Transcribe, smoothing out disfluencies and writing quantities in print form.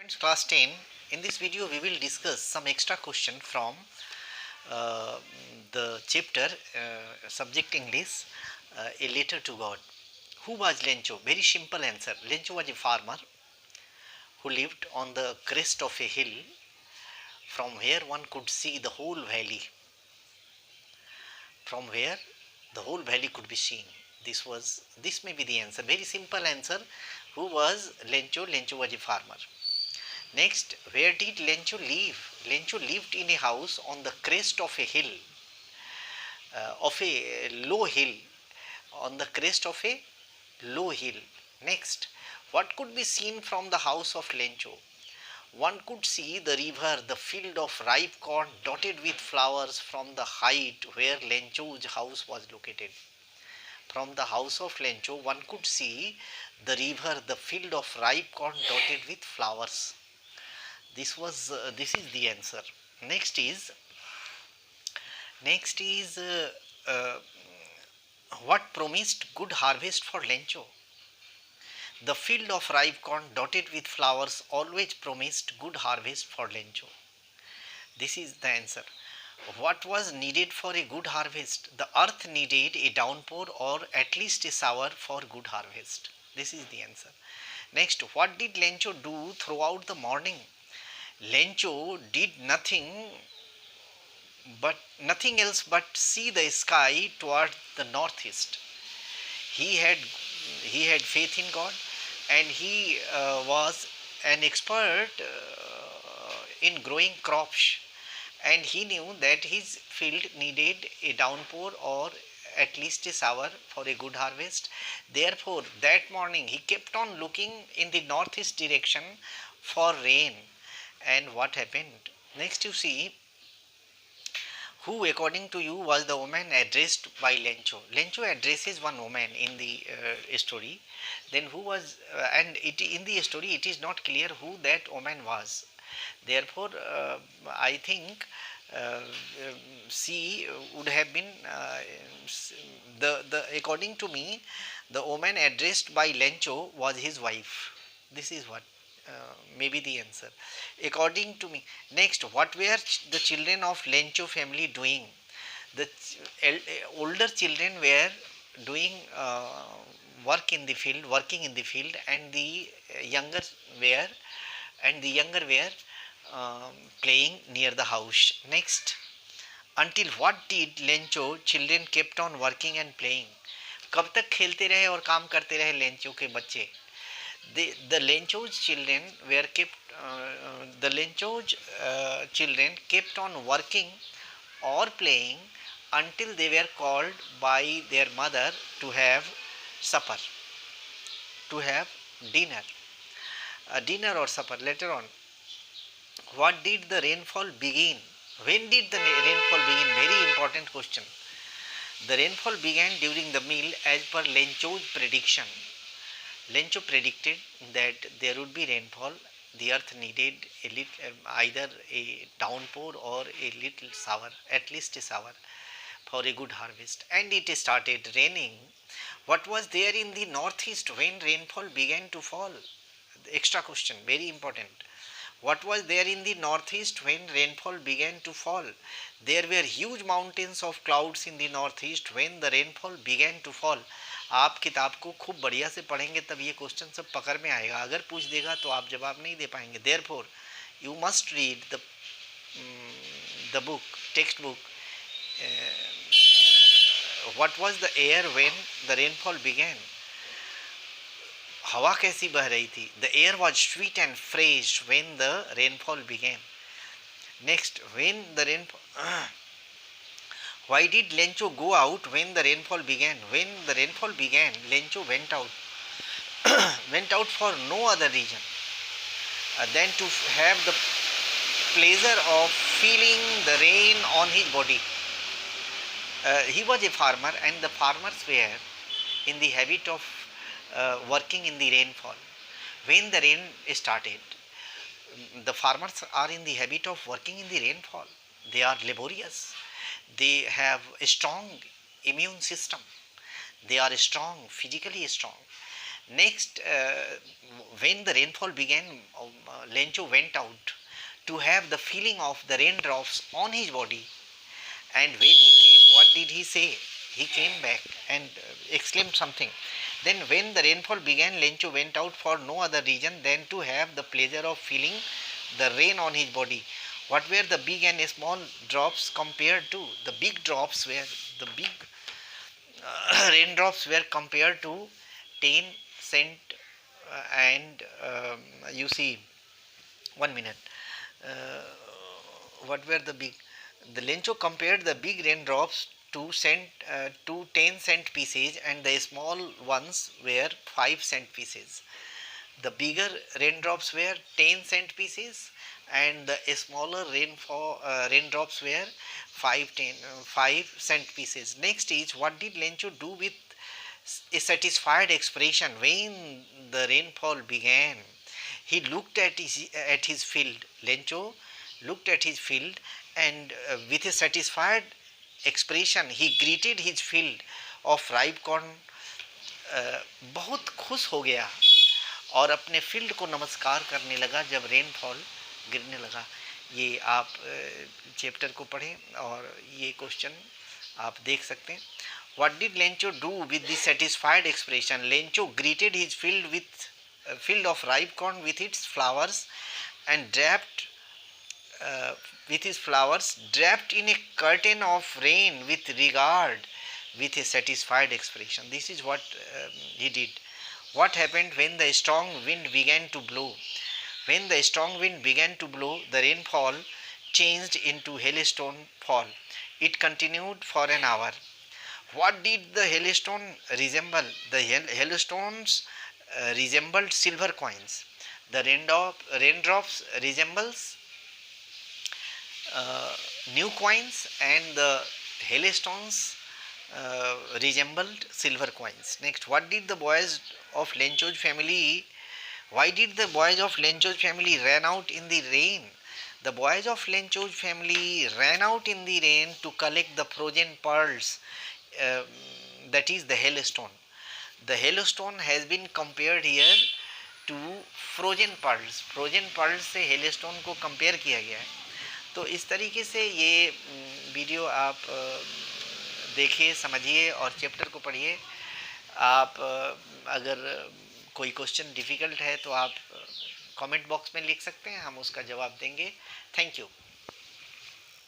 Friends, class 10. In this video, we will discuss some extra question from uh, the chapter subject English, A Letter to God. Who was Lencho? Very simple answer. Lencho was a farmer who lived on the crest of a hill from where one could see the whole valley. From where the whole valley could be seen. This may be the answer. Very simple answer. Who was Lencho? Lencho was a farmer. Next, where did Lencho live? Lencho lived in a house on the crest of a hill, of a low hill, on the crest of a low hill. Next, what could be seen from the house of Lencho? One could see the river, the field of ripe corn dotted with flowers from the height where Lencho's house was located. From the house of Lencho, one could see the river, the field of ripe corn dotted with flowers. This is the answer. Next is next is uh, what promised good harvest for Lencho? The field of ripe corn dotted with flowers always promised good harvest for Lencho. This is the answer. What was needed for a good harvest? The earth needed a downpour or at least a shower for good harvest. This is the answer. Next, what did Lencho do throughout the morning? Lencho did nothing else but see the sky toward the northeast. He had he had faith in God, and he was an expert in growing crops, and he knew that his field needed a downpour or at least a shower for a good harvest. Therefore, that morning he kept on looking in the northeast direction for rain. And what happened? Next, you see, who according to you was the woman addressed by Lencho? Lencho addresses one woman in the story. Then who was and it in the story it is not clear who that woman was. Therefore, I think she would have been the according to me, the woman addressed by Lencho was his wife. This is what maybe the answer according to me. Next, what were the children of Lencho family doing? The older children were doing working in the field, and the younger were playing near the house. Next, until what did Lencho children kept on working and playing? कब तक खेलते रहे और काम करते रहे Lencho के बच्चे? The Lencho's children were kept the Lencho's children kept on working or playing until they were called by their mother to have supper, to have dinner, dinner or supper later on. What did the rainfall begin? When did the rainfall begin? Very important question. The rainfall began during the meal as per Lencho's prediction. Lencho predicted that there would be rainfall. The earth needed a little, either a downpour or a little shower, at least a shower, for a good harvest. And it started raining. What was there in the northeast when rainfall began to fall? The extra question, very important. What was there in the northeast when rainfall began to fall? There were huge mountains of clouds in the northeast when the rainfall began to fall. आप किताब को खूब बढ़िया से पढ़ेंगे तब ये question सब पकड़ में आएगा. अगर पूछ देगा तो आप जवाब नहीं दे पाएंगे. Therefore, you must read the book, textbook. What was the air when the rainfall began? हवा कैसी बह रही थी? The air was sweet and fresh when the rainfall began. Next, when the rainfall why did Lencho go out when the rainfall began? When the rainfall began, Lencho went out went out for no other reason than to have the pleasure of feeling the rain on his body. He was a farmer, and the farmers were in the habit of working in the rainfall. When the rain started, the farmers are in the habit of working in the rainfall. They are laborious. They have a strong immune system. They are strong, physically strong. Next, when the rainfall began, Lencho went out to have the feeling of the raindrops on his body. And when he came, what did he say? He came back and exclaimed something. Then, when the rainfall began, Lencho went out for no other reason than to have the pleasure of feeling the rain on his body. What were the big and small drops compared to? The big drops were the big raindrops were compared to 10 cent and you see, 1 minute. Uh, what were the big? The Lencho compared the big raindrops to 10-cent pieces, and the small ones were 5-cent pieces. The bigger raindrops were 10-cent pieces, and the smaller raindrops were 5-cent pieces. Next is, what did Lencho do with a satisfied expression when the rainfall began? He looked at his field. Lencho looked at his field, and with a satisfied expression he greeted his field of ripe corn. बहुत खुश हो गया और अपने field को नमस्कार करने लगा जब रेनफॉल गिरने लगा। ये आप चैप्टर को पढ़ें और ये क्वेश्चन आप देख सकते हैं। What did Lencho do with the satisfied expression? Lencho greeted his field with a field of ripe corn with its flowers and uh, draped in a curtain of rain with regard, with a satisfied expression. This is what he did. What happened when the strong wind began to blow? When the strong wind began to blow, the rainfall changed into hailstone fall. It continued for an hour. What did the hailstone resemble? The hailstones resembled silver coins. The raindrops resembles new coins, and the hailstones resembled silver coins. Next, what did the boys of Lencho's family? Why did the boys of Lencho's family ran out in the rain? The boys of Lencho's family ran out in the rain to collect the frozen pearls, that is the hailstone. The hailstone has been compared here to frozen pearls. Frozen pearls से hailstone को compare किया गया है। तो इस तरीके से ये वीडियो आप देखिए, समझिए और चैप्टर को पढ़िए। आप अगर कोई क्वेश्चन डिफ़िकल्ट है तो आप कमेंट बॉक्स में लिख सकते हैं, हम उसका जवाब देंगे। Thank you.